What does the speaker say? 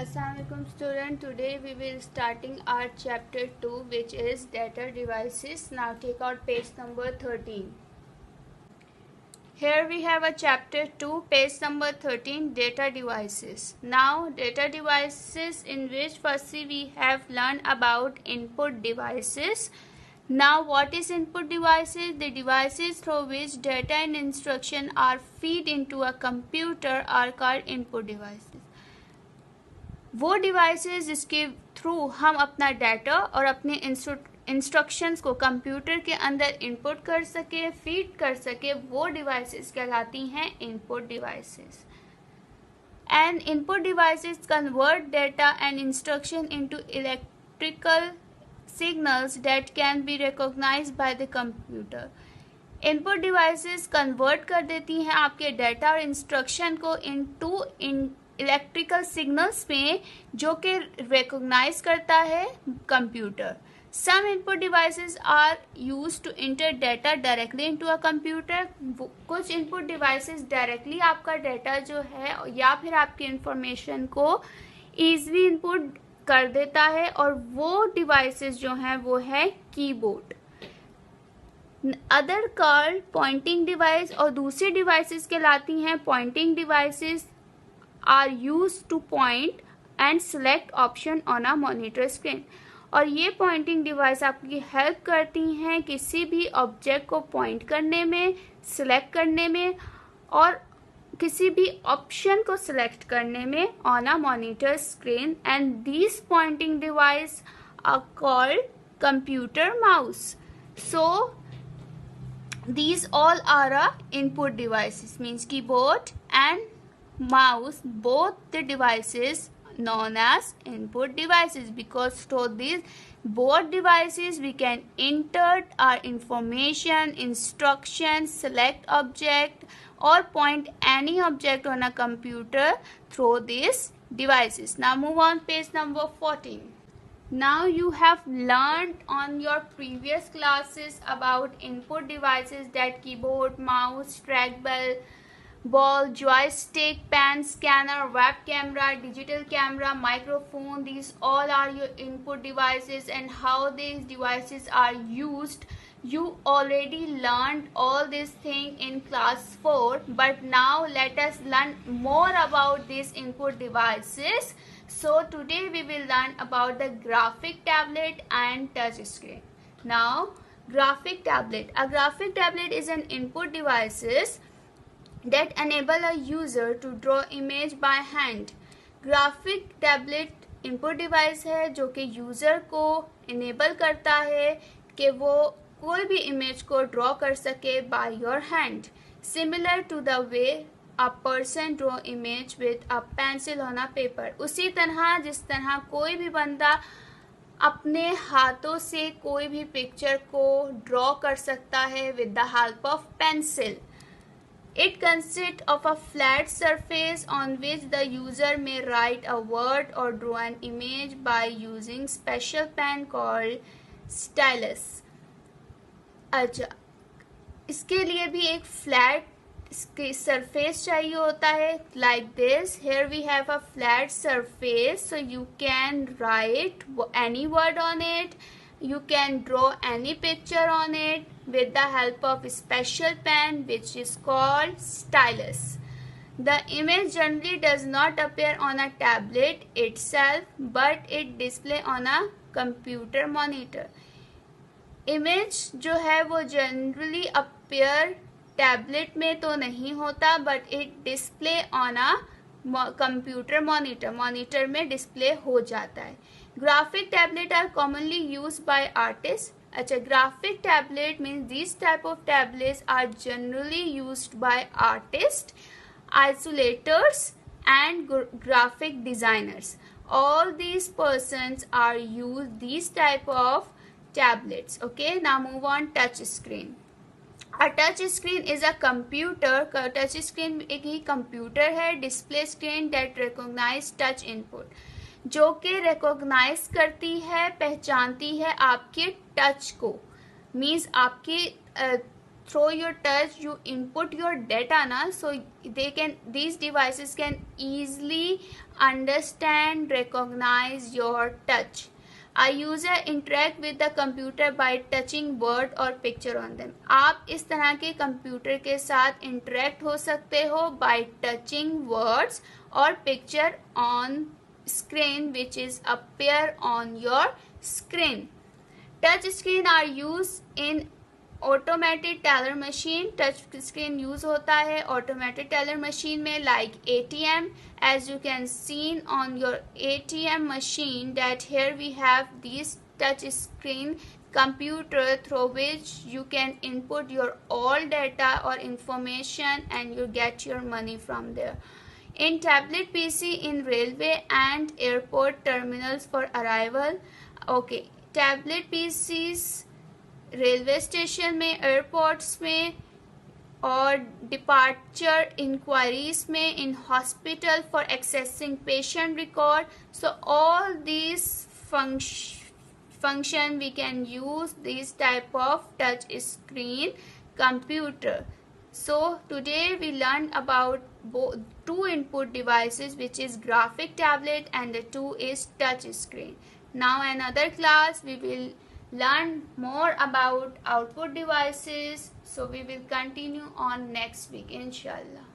Assalamualaikum student. Today we will starting our chapter 2 which is data devices. Now take out page number 13. Here we have a chapter 2 page number 13 data devices. Now data devices in which firstly we have learned about input devices. Now what is input devices? The devices through which data and instruction are fed into a computer are called input devices. वो devices जिसके through हम अपना data और अपने instructions को computer के अंदर input कर सके, फीड कर सके, वो डिवाइसेस कहलाती हैं input devices. And input devices convert data and instruction into electrical signals that can be recognised by the computer. Input devices convert कर देती हैं आपके डाटा और इंस्ट्रक्शन को इनटू इलेक्ट्रिकल सिग्नल्स में जो कि रिकॉग्नाइज करता है computer. Some input devices are used to enter data directly into a computer. कुछ इनपुट डिवाइसेस डायरेक्टली आपका डाटा जो है या फिर आपकी इंफॉर्मेशन को इजीली इनपुट कर देता है और वो डिवाइसेस जो हैं वो है keyboard. Other called pointing device और दूसरी डिवाइसेस कहलाती हैं pointing devices are used to point and select option on a monitor screen. और ये पॉइंटिंग डिवाइस आपकी हेल्प करती हैं किसी भी ऑब्जेक्ट को पॉइंट करने में, सिलेक्ट करने में और किसी भी ऑप्शन को सिलेक्ट करने में on a monitor screen. And these pointing device are called computer mouse. So these all are a input devices, means keyboard and mouse, both the devices known as input devices, because through these both devices we can enter our information, instructions, select object or point any object on a computer through these devices. Now move on page number 14. Now you have learned on your previous classes about input devices that keyboard, mouse, trackball, ball, joystick, pen, scanner, web camera, digital camera, microphone. These all are your input devices and how these devices are used. You already learned all these things in class 4, but now let us learn more about these input devices. So today we will learn about the graphic tablet and touch screen. Now graphic tablet. A graphic tablet is an input devices that enable a user to draw image by hand. Graphic tablet input device है जो कि user को enable करता है कि वो कोई भी इमेज को ड्रॉ कर सके by your hand, similar to the way a person draw image with a pencil on a paper. उसी तरह जिस तरह कोई भी बंदा अपने हाथों से कोई भी पिक्चर को ड्रॉ कर सकता है with the help of pencil. It consists of a flat surface on which the user may write a word or draw an image by using special pen called stylus. अच्छा, इसके लिए भी एक flat surface चाहिए होता है like this. Here we have a flat surface, so you can write any word on it. You can draw any picture on it with the help of a special pen which is called stylus. The image generally does not appear on a tablet itself but it display on a computer monitor. Image जो है वो generally appear tablet में तो नहीं होता but it display on a computer monitor में display हो जाता है. Graphic tablet are commonly used by artists. अच्छा, graphic tablet means these type of tablets are generally used by artists, illustrators and graphic designers. All these persons are used these type of tablets. Okay, now move on touch screen. A touch screen is a computer. Touch screen एक ही computer है, display screen that recognize touch input, जो कि recognise करती है, पहचानती है आपके touch को. मीन्स आपके through your touch you input your data na, so these devices can easily understand, recognize your touch. A user interact with the computer by touching word और picture on them. आप इस तरह के computer के साथ interact हो सकते हो by touching words और picture on screen which is appear on your screen. Touch screen are used in automated teller machine. Touch screen use होता है ऑटोमेटेड टेलर मशीन में, like ATM. As you can seen on your ATM machine that here we have this touch screen computer through which you can input your all data or information and you get your money from there. In tablet PC in railway and airport terminals for arrival. Okay, tablet PCs railway station में, airports में और departure inquiries में, in hospital for accessing patient record. So all this function we can use this type of touch screen computer. So today we learned about two input devices, which is graphic tablet and the two is touch screen. Now another class we will learn more about output devices, so we will continue on next week inshallah.